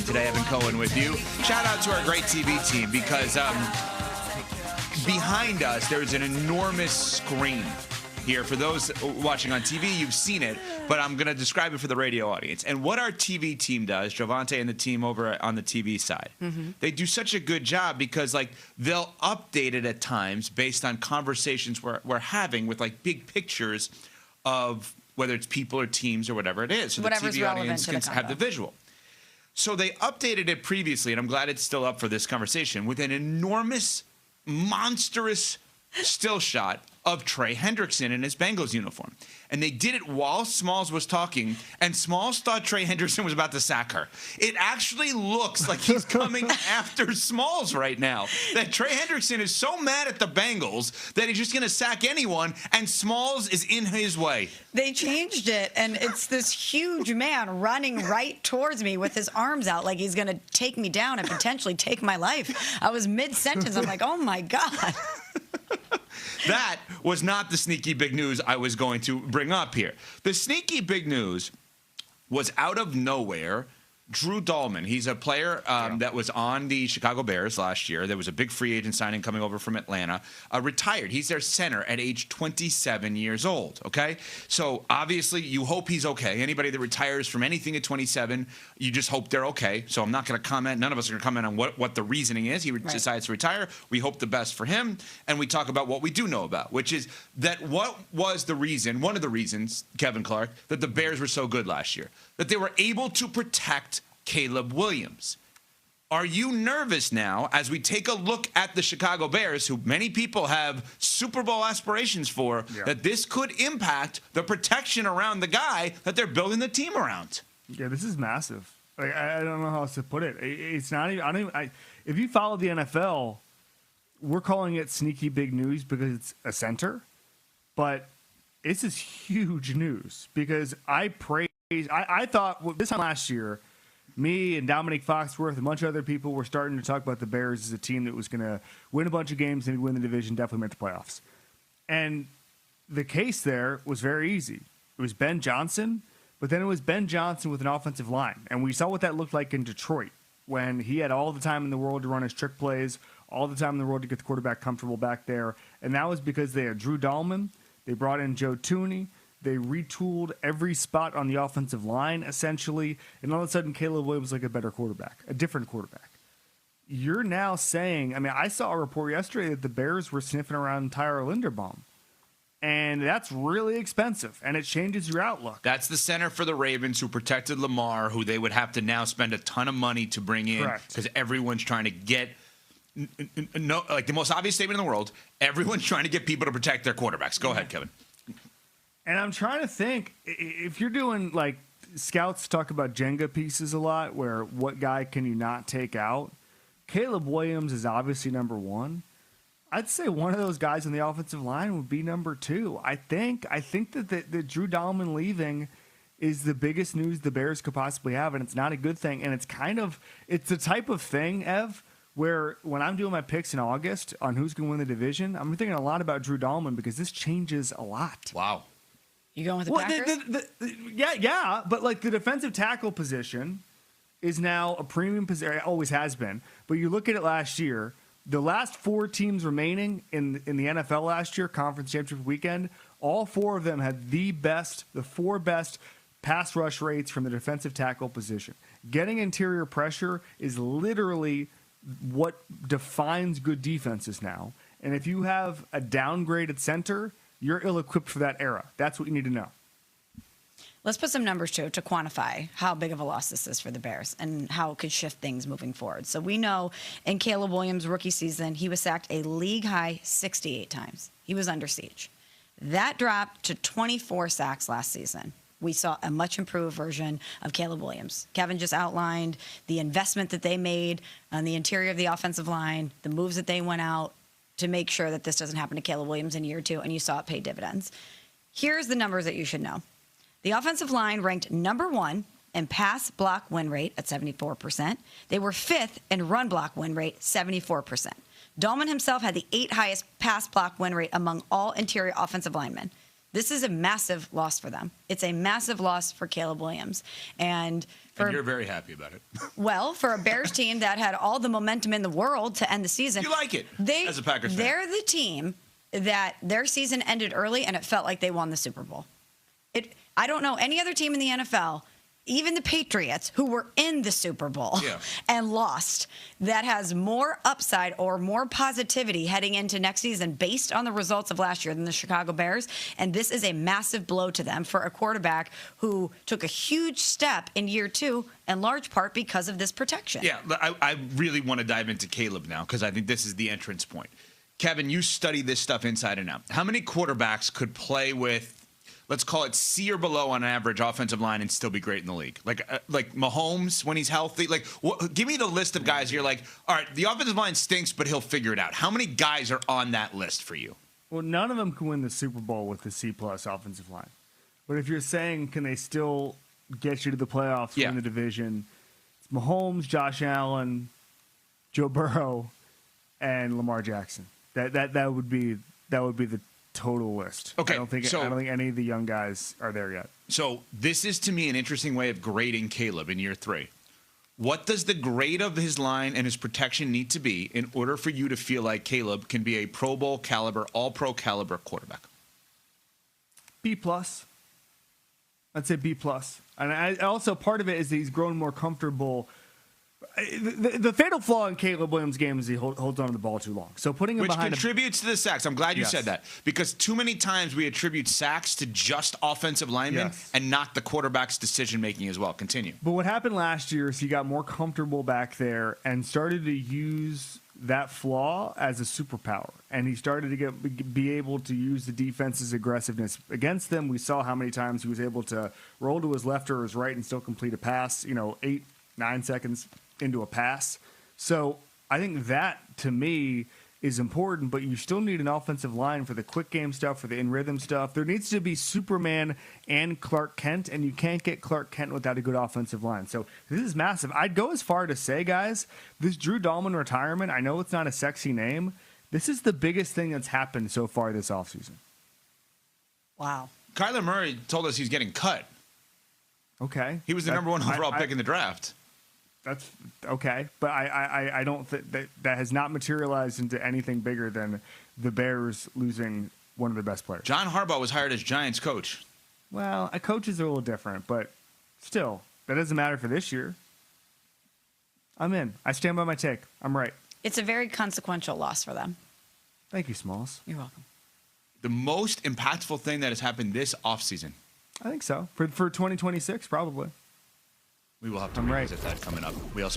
today. Evan Cohen with you. Shout out to our great TV team because behind us there's an enormous screen here. For those watching on TV, you've seen it, but I'm going to describe it for the radio audience. And what our TV team does, Jovante and the team over on the TV side, they do such a good job because they'll update it at times based on conversations we're having with big pictures of whether it's people or teams or whatever it is. So Whatever's the TV audience can the have the visual. So they updated it previously, and I'm glad it's still up for this conversation, with an enormous, monstrous still shot of Trey Hendrickson in his Bengals uniform. And they did it while Smalls was talking, and Smalls thought Trey Hendrickson was about to sack her. It actually looks like he's coming after Smalls right now. That Trey Hendrickson is so mad at the Bengals that he's just going to sack anyone, and Smalls is in his way. They changed it, and it's this huge man running right towards me with his arms out like he's going to take me down and potentially take my life. I was mid-sentence. I'm like, oh, my God. That was not the sneaky big news I was going to bring up here. The sneaky big news was out of nowhere. Drew Dalman, he's a player that was on the Chicago Bears last year. There was a big free agent signing coming over from Atlanta. Retired. He's their center at age 27 years old, okay? So, obviously, you hope he's okay. Anybody that retires from anything at 27, you just hope they're okay. So, I'm not going to comment. None of us are going to comment on what the reasoning is. He decides to retire. We hope the best for him. And we talk about what we do know about, which is that what was the reason, one of the reasons, Kevin Clark, that the Bears were so good last year? That they were able to protect Caleb Williams. Are you nervous now as we take a look at the Chicago Bears, who many people have Super Bowl aspirations for, that this could impact the protection around the guy that they're building the team around? Yeah, this is massive. I don't know how else to put it. It's not even. If you follow the NFL, we're calling it sneaky big news because it's a center, but this is huge news because I thought this time last year, me and Dominic Foxworth and a bunch of other people were starting to talk about the Bears as a team that was going to win a bunch of games and win the division, definitely make the playoffs. And the case there was very easy. It was Ben Johnson, but then it was Ben Johnson with an offensive line. And we saw what that looked like in Detroit when he had all the time in the world to run his trick plays, all the time in the world to get the quarterback comfortable back there. And that was because they had Drew Dalman, they brought in Joe Tooney, they retooled every spot on the offensive line, essentially, and all of a sudden Caleb Williams was like a better quarterback, a different quarterback. You're now saying, I saw a report yesterday that the Bears were sniffing around Tyler Linderbaum, and that's really expensive, and it changes your outlook. That's the center for the Ravens who protected Lamar, who they would have to now spend a ton of money to bring in because everyone's trying to get the most obvious statement in the world, everyone's trying to get people to protect their quarterbacks. Go ahead, Kevin. And I'm trying to think, if you're doing, scouts talk about Jenga pieces a lot, where what guy can you not take out? Caleb Williams is obviously number one. I'd say one of those guys on the offensive line would be number two. I think that Drew Dalman leaving is the biggest news the Bears could possibly have, and it's not a good thing. And it's the type of thing, Ev, where when I'm doing my picks in August on who's going to win the division, I'm thinking a lot about Drew Dalman because this changes a lot. Wow. You going with the Packers? Yeah, but the defensive tackle position is now a premium position. It always has been. But you look at it last year, the last four teams remaining in the NFL last year, conference championship weekend, all four of them had the four best pass rush rates from the defensive tackle position. Getting interior pressure is literally what defines good defenses now. And if you have a downgraded center, you're ill-equipped for that era. That's what you need to know. Let's put some numbers to quantify how big of a loss this is for the Bears and how it could shift things moving forward. So we know in Caleb Williams' rookie season, he was sacked a league-high 68 times. He was under siege. That dropped to 24 sacks last season. We saw a much improved version of Caleb Williams. Kevin just outlined the investment that they made on the interior of the offensive line, the moves that they went out to make sure that this doesn't happen to Caleb Williams in year two, and you saw it pay dividends. Here's the numbers that you should know. The offensive line ranked number one in pass block win rate at 74%. They were fifth in run block win rate, 74%. Dalman himself had the 8th highest pass block win rate among all interior offensive linemen. This is a massive loss for them. It's a massive loss for Caleb Williams. And And you're very happy about it. Well, for a Bears team that had all the momentum in the world to end the season. You like it as a Packers fan. They're the team that their season ended early and it felt like they won the Super Bowl. I don't know any other team in the NFL, even the Patriots, who were in the Super Bowl and lost, that has more upside or more positivity heading into next season based on the results of last year than the Chicago Bears. And this is a massive blow to them for a quarterback who took a huge step in year 2, in large part because of this protection. Yeah, I really want to dive into Caleb now because I think this is the entrance point. Kevin, you study this stuff inside and out. How many quarterbacks could play with, let's call it C or below on average offensive line and still be great in the league? Like Mahomes when he's healthy. Like, give me the list of guys you're like, all right, the offensive line stinks, but he'll figure it out. How many guys are on that list for you? Well, none of them can win the Super Bowl with the C-plus offensive line. But if you're saying, can they still get you to the playoffs, win the division, it's Mahomes, Josh Allen, Joe Burrow, and Lamar Jackson. That would be the total list. Okay, I don't think any of the young guys are there yet. So this is to me an interesting way of grading Caleb in year 3. What does the grade of his line and his protection need to be in order for you to feel like Caleb can be a Pro Bowl caliber, all pro caliber quarterback? B+. I'd say B+. And I also part of it is that he's grown more comfortable. The fatal flaw in Caleb Williams' game is he holds on to the ball too long. So putting him Which behind contributes to the sacks. I'm glad you said that because too many times we attribute sacks to just offensive linemen and not the quarterback's decision making as well. Continue. But what happened last year is he got more comfortable back there and started to use that flaw as a superpower, and he started to be able to use the defense's aggressiveness against them. We saw how many times he was able to roll to his left or his right and still complete a pass. 8-9 seconds into a pass. So I think that, to me, is important, but you still need an offensive line for the quick game stuff, for the in-rhythm stuff. There needs to be Superman and Clark Kent, and you can't get Clark Kent without a good offensive line. So this is massive. I'd go as far to say, guys, this Drew Dalman retirement, I know it's not a sexy name. This is the biggest thing that's happened so far this offseason. Wow. Kyler Murray told us he's getting cut. Okay. He was the number 1 overall pick in the draft. That's okay, but I don't think that has not materialized into anything bigger than the Bears losing one of their best players. John Harbaugh was hired as Giants coach. Well, a coach is a little different, but still, that doesn't matter for this year. I'm in. I stand by my take. I'm right. It's a very consequential loss for them. Thank you, Smalls. You're welcome. The most impactful thing that has happened this offseason. I think so. For 2026, probably. We will have to revisit that coming up. We also